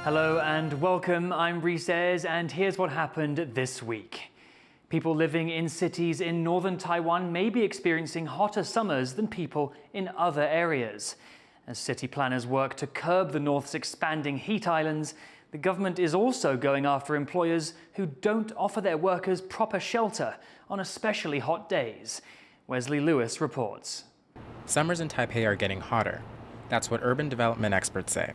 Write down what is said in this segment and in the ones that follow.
Hello and welcome. I'm Reece, and here's what happened this week. People living in cities in northern Taiwan may be experiencing hotter summers than people in other areas. As city planners work to curb the north's expanding heat islands, the government is also going after employers who don't offer their workers proper shelter on especially hot days. Wesley Lewis reports. Summers in Taipei are getting hotter. That's what urban development experts say.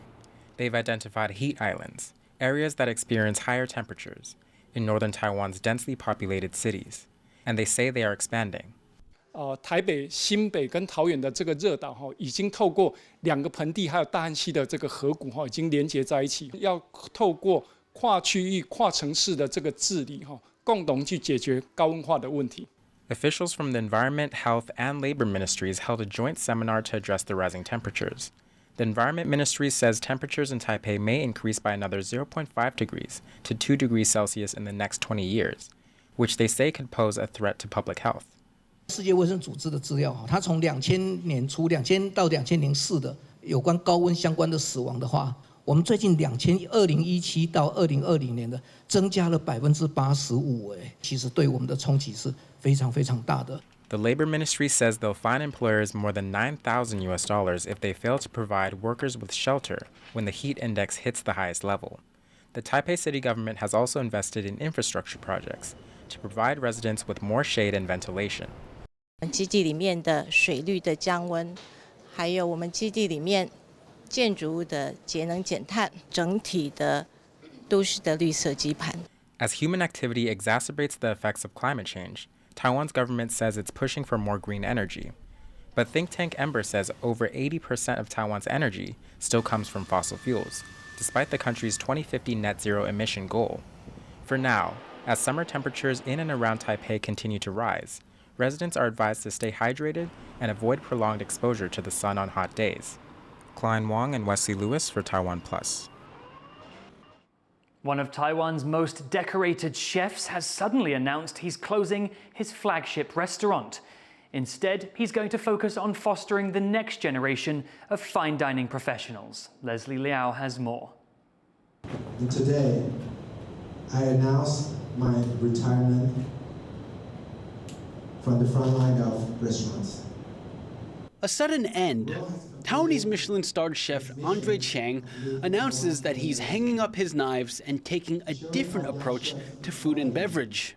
They've identified heat islands, areas that experience higher temperatures, in northern Taiwan's densely populated cities, and they say they are expanding. 台北、新北跟桃园的这个热岛已经透过2个盆地还有大汉溪的这个河谷已经连接在一起，要透过跨区域、跨城市的这个治理共同去解决高温化的问题。 Officials from the Environment, Health, and Labor Ministries held a joint seminar to address the rising temperatures. The Environment Ministry says temperatures in Taipei may increase by another 0.5 degrees to 2 degrees Celsius in the next 20 years, which they say could pose a threat to public health. 世界卫生组织的资料，它从2000年初2000到2004的有关高温相关的死亡的话，我们最近2017到2020年的增加了85%，其实对我们的冲击是非常非常大的。 The Labor Ministry says they'll fine employers more than $9,000 if they fail to provide workers with shelter when the heat index hits the highest level. The Taipei city government has also invested in infrastructure projects to provide residents with more shade and ventilation. 基地里面的水率的降温，还有我们基地里面建筑物的节能减碳，整体的都市的绿色基盘。 As human activity exacerbates the effects of climate change, Taiwan's government says it's pushing for more green energy. But think tank Ember says over 80% of Taiwan's energy still comes from fossil fuels, despite the country's 2050 net zero emission goal. For now, as summer temperatures in and around Taipei continue to rise, residents are advised to stay hydrated and avoid prolonged exposure to the sun on hot days. Klein Wong and Wesley Lewis for TaiwanPlus. One of Taiwan's most decorated chefs has suddenly announced he's closing his flagship restaurant. Instead, he's going to focus on fostering the next generation of fine dining professionals. Leslie Liao has more. And today, I announce my retirement from the front line of restaurants. A sudden end. Taiwanese Michelin-starred chef Chang announces that he's hanging up his knives and taking a different approach to food and beverage.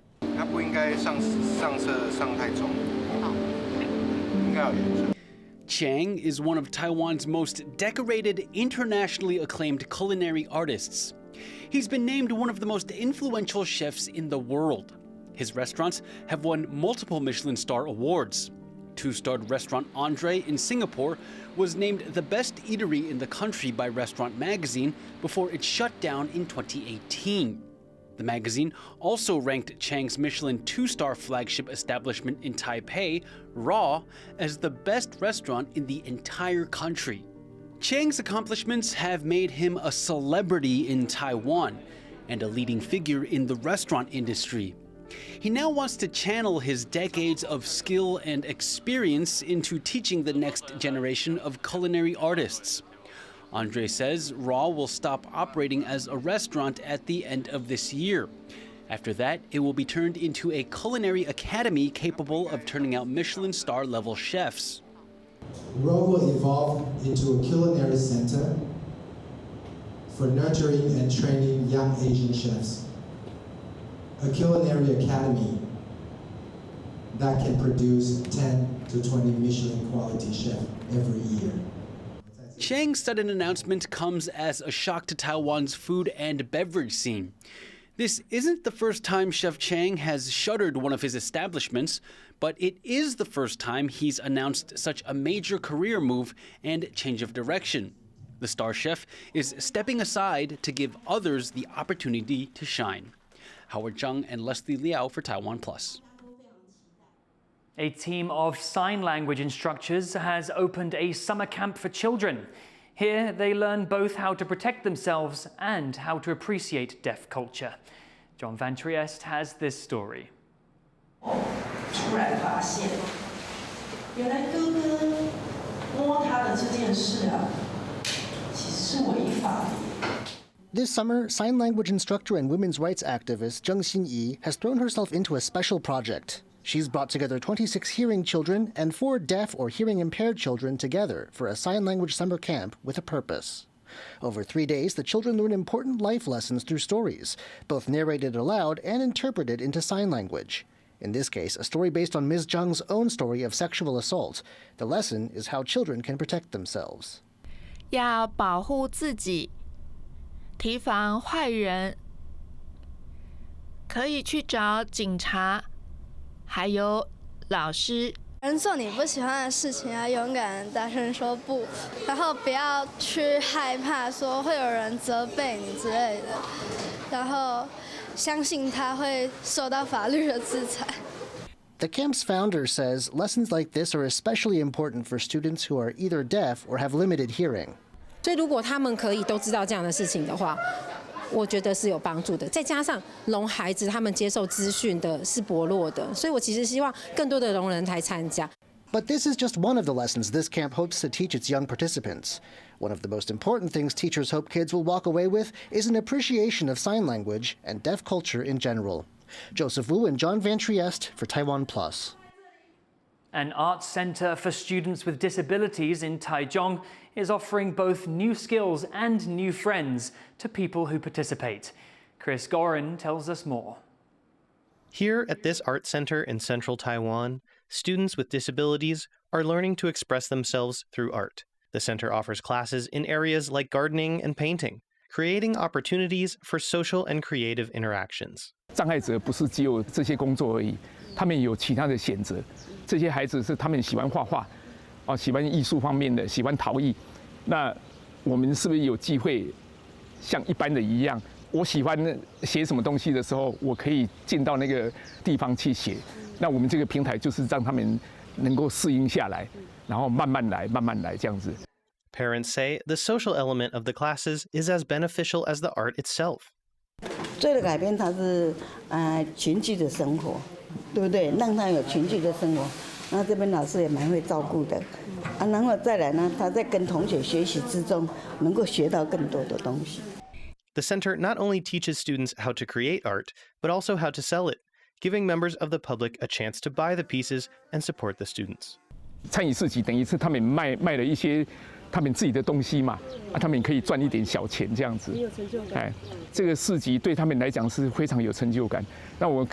Chang is one of Taiwan's most decorated, internationally acclaimed culinary artists. He's been named one of the most influential chefs in the world. His restaurants have won multiple Michelin star awards. Two-starred restaurant Andre in Singapore was named the best eatery in the country by Restaurant Magazine before it shut down in 2018. The magazine also ranked Chang's Michelin two-star flagship establishment in Taipei, Raw, as the best restaurant in the entire country. Chang's accomplishments have made him a celebrity in Taiwan and a leading figure in the restaurant industry. He now wants to channel his decades of skill and experience into teaching the next generation of culinary artists. Andre says Raw will stop operating as a restaurant at the end of this year. After that, it will be turned into a culinary academy capable of turning out Michelin star level chefs. Raw will evolve into a culinary center for nurturing and training young Asian chefs. A culinary academy that can produce 10 to 20 Michelin quality chefs every year. Chang's sudden announcement comes as a shock to Taiwan's food and beverage scene. This isn't the first time Chef Chang has shuttered one of his establishments, but it is the first time he's announced such a major career move and change of direction. The star chef is stepping aside to give others the opportunity to shine. Howard Chang and Leslie Liao for TaiwanPlus. A team of sign language instructors has opened a summer camp for children. Here, they learn both how to protect themselves and how to appreciate deaf culture. John Van Trieste has this story. 突然发现，原来哥哥摸他的这件事啊，其实是违法的。This summer, sign language instructor and women's rights activist Zheng Xinyi has thrown herself into a special project. She's brought together 26 hearing children and 4 deaf or hearing impaired children together for a sign language summer camp with a purpose. Over 3 days, the children learn important life lessons through stories, both narrated aloud and interpreted into sign language. In this case, a story based on Ms. Zheng's own story of sexual assault. The lesson is how children can protect themselves. 要保护自己，提防坏人，可以去找警察，还有老师。人做你不喜欢的事情，要勇敢大声说不，然后不要去害怕说会有人责备你之类的，然后相信他会受到法律的制裁。The camp's founder says lessons like this are especially important for students who are either deaf or have limited hearing. 所以如果他们可以都知道这样的事情的话，我觉得是有帮助的。再加上聋孩子他们接受资讯的是薄弱的，所以我其实希望更多的聋人来参加。But this is just one of the lessons this camp hopes to teach its young participants. One of the most important things teachers hope kids will walk away with is an appreciation of sign language and deaf culture in general. Joseph Wu and John Van Trieste for TaiwanPlus. An arts centre for students with disabilities in Taichung is offering both new skills and new friends to people who participate. Chris Gorin tells us more. Here at this art center in central Taiwan, students with disabilities are learning to express themselves through art. The center offers classes in areas like gardening and painting, creating opportunities for social and creative interactions. 障碍者不是只有这些工作而已，他们有其他的选择。这些孩子是他们喜欢画画，喜欢艺术方面的，喜欢陶艺。那我们是不是有机会像一般的一样？我喜欢写什么东西的时候，我可以进到那个地方去写。那我们这个平台就是让他们能够适应下来，然后慢慢来，慢慢来这样子。Parents say the social element of the classes is as beneficial as the art itself. 最的改变它是群聚的生活，对不对？让他有群聚的生活，那这边老师也蛮会照顾的，然后再来呢，他在跟同学学习之中，能够学到更多的东西。The center not only teaches students how to create art, but also how to sell it, giving members of the public a chance to buy the pieces and support the students. 参与市集等于是他们卖了一些他们自己的东西嘛，他们可以赚一点小钱这样子。有成就感。这个市集对他们来讲是非常有成就感。那我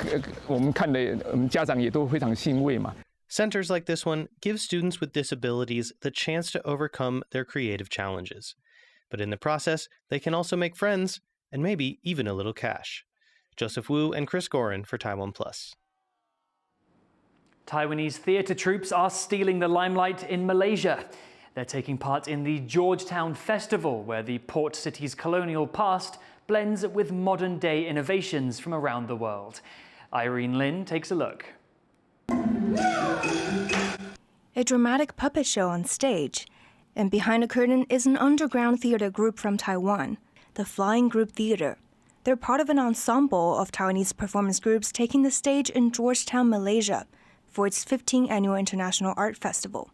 们看的，我们家长也都非常欣慰嘛。Centers like this one give students with disabilities the chance to overcome their creative challenges. But in the process, they can also make friends and maybe even a little cash. Joseph Wu and Chris Gorin for TaiwanPlus. Taiwanese theatre troupes are stealing the limelight in Malaysia. They're taking part in the Georgetown Festival, where the port city's colonial past blends with modern-day innovations from around the world. Irene Lin takes a look. A dramatic puppet show on stage. And behind the curtain is an underground theater group from Taiwan, the Flying Group Theater. They're part of an ensemble of Taiwanese performance groups taking the stage in Georgetown, Malaysia, for its 15th annual International Art Festival.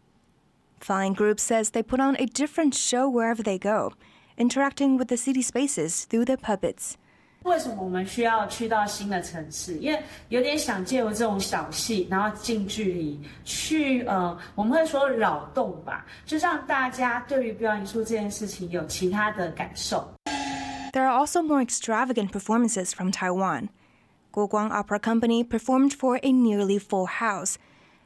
Flying Group says they put on a different show wherever they go, interacting with the city spaces through their puppets. 为什么我们需要去到新的城市？因为有点想借由这种小戏，然后近距离去我们会说扰动吧，就让大家对于表演艺术这件事情有其他的感受。There are also more extravagant performances from Taiwan. Guoguang Opera Company performed for a nearly full house.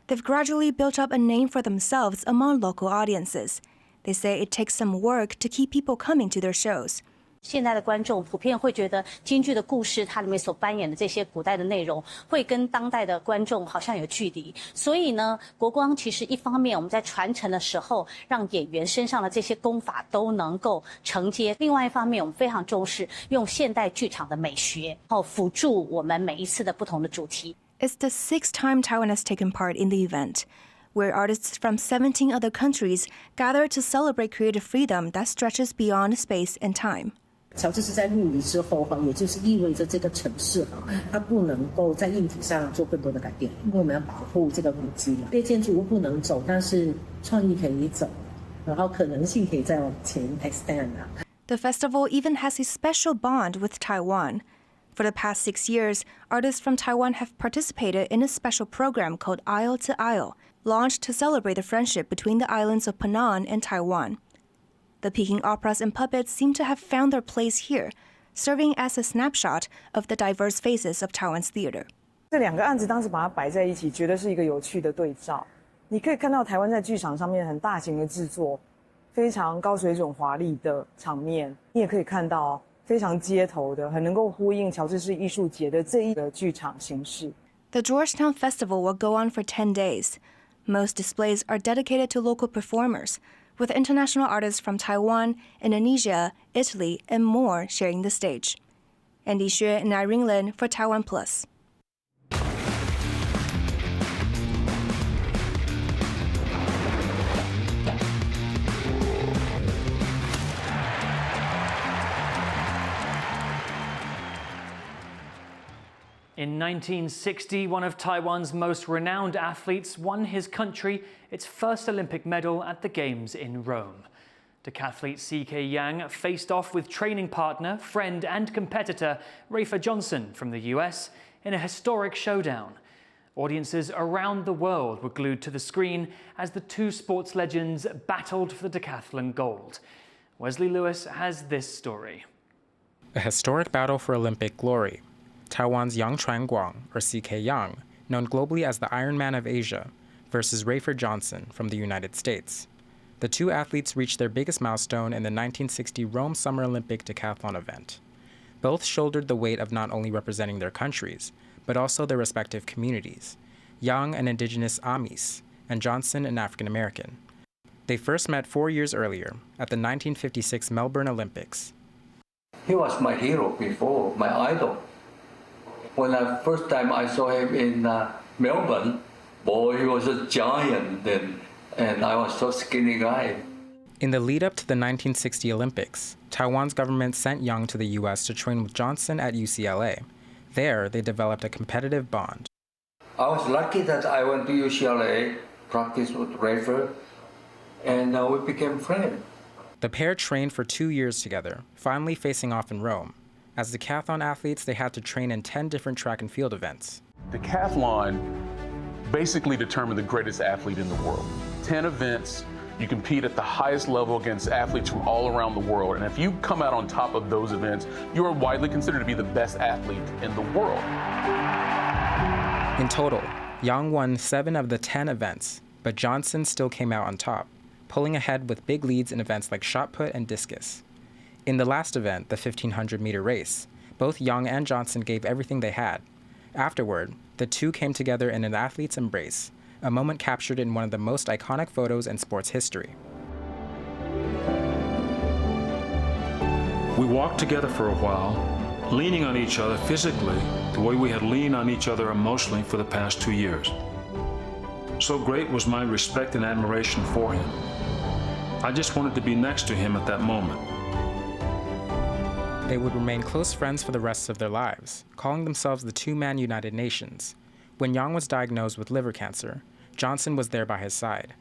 They've gradually built up a name for themselves among local audiences. They say it takes some work to keep people coming to their shows. 现在的观众普遍会觉得京剧的故事，它里面所扮演的这些古代的内容，会跟当代的观众好像有距离。所以呢，国光其实一方面我们在传承的时候，让演员身上的这些功法都能够承接；另外一方面，我们非常重视用现代剧场的美学，然后辅助我们每一次的不同的主题。It's the 6th time Taiwan has taken part in the event, where artists from 17 other countries gather to celebrate creative freedom that stretches beyond space and time. 乔治是在入离之后也就是意味着这个城市它不能够在硬体上做更多的改变，因为我们要保护这个古迹嘛。这建筑物不能走，但是创意可以走，然后可能性可以再往前 extend The festival even has a special bond with Taiwan. For the past 6 years, artists from Taiwan have participated in a special program called Isle to Isle, launched to celebrate the friendship between the islands of Penang and Taiwan. The Peking operas and puppets seem to have found their place here, serving as a snapshot of the diverse faces of Taiwan's theater. 这两个案子当时把它摆在一起，觉得是一个有趣的对照。你可以看到台湾在剧场上面很大型的制作，非常高水准华丽的场面，你也可以看到非常街头的，很能够呼应乔治市艺术节的这一个剧场形式。The Georgetown Festival will go on for 10 days. Most displays are dedicated to local performers, with international artists from Taiwan, Indonesia, Italy, and more sharing the stage. Andy Xue and Irene Lin for TaiwanPlus. In 1960, one of Taiwan's most renowned athletes won his country its first Olympic medal at the Games in Rome. Decathlete CK Yang faced off with training partner, friend and competitor Rafer Johnson from the US in a historic showdown. Audiences around the world were glued to the screen as the two sports legends battled for the decathlon gold. Wesley Lewis has this story. A historic battle for Olympic glory. Taiwan's Yang Chuanguang, or CK Yang, known globally as the Ironman of Asia, versus Rafer Johnson from the United States. The two athletes reached their biggest milestone in the 1960 Rome Summer Olympic decathlon event. Both shouldered the weight of not only representing their countries, but also their respective communities. Yang, an indigenous Amis, and Johnson, an African American. They first met 4 years earlier at the 1956 Melbourne Olympics. He was my hero before, my idol. When the first time I saw him in Melbourne, boy, he was a giant then, and I was so skinny guy. In the lead up to the 1960 Olympics, Taiwan's government sent Yang to the US to train with Johnson at UCLA. There, they developed a competitive bond. I was lucky that I went to UCLA, practiced with Rafer, and we became friends. The pair trained for 2 years together, finally facing off in Rome. As decathlon athletes, they had to train in 10 different track and field events. Decathlon basically determined the greatest athlete in the world. 10 events, you compete at the highest level against athletes from all around the world. And if you come out on top of those events, you are widely considered to be the best athlete in the world. In total, Yang won 7 of the 10 events, but Johnson still came out on top, pulling ahead with big leads in events like shot put and discus. In the last event, the 1,500-meter race, both Yang and Johnson gave everything they had. Afterward, the two came together in an athlete's embrace, a moment captured in one of the most iconic photos in sports history. We walked together for a while, leaning on each other physically the way we had leaned on each other emotionally for the past 2 years. So great was my respect and admiration for him. I just wanted to be next to him at that moment. They would remain close friends for the rest of their lives, calling themselves the two-man United Nations. When Yang was diagnosed with liver cancer, Johnson was there by his side.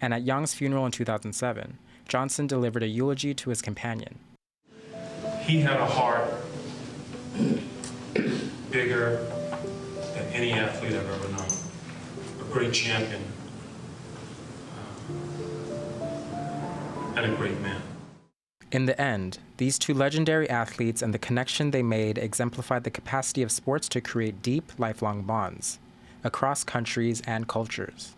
And at Yang's funeral in 2007, Johnson delivered a eulogy to his companion. He had a heart bigger than any athlete I've ever known. A great champion and a great man. In the end, these two legendary athletes and the connection they made exemplified the capacity of sports to create deep, lifelong bonds across countries and cultures.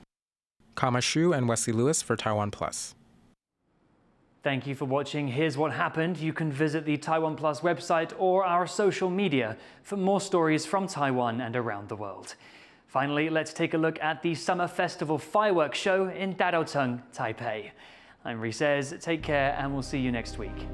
Kama Shu and Wesley Lewis for TaiwanPlus. Thank you for watching Here's What Happened. You can visit the TaiwanPlus website or our social media for more stories from Taiwan and around the world. Finally, let's take a look at the Summer Festival fireworks show in Dadotung, Taipei. I'm Reece. Take care, and we'll see you next week.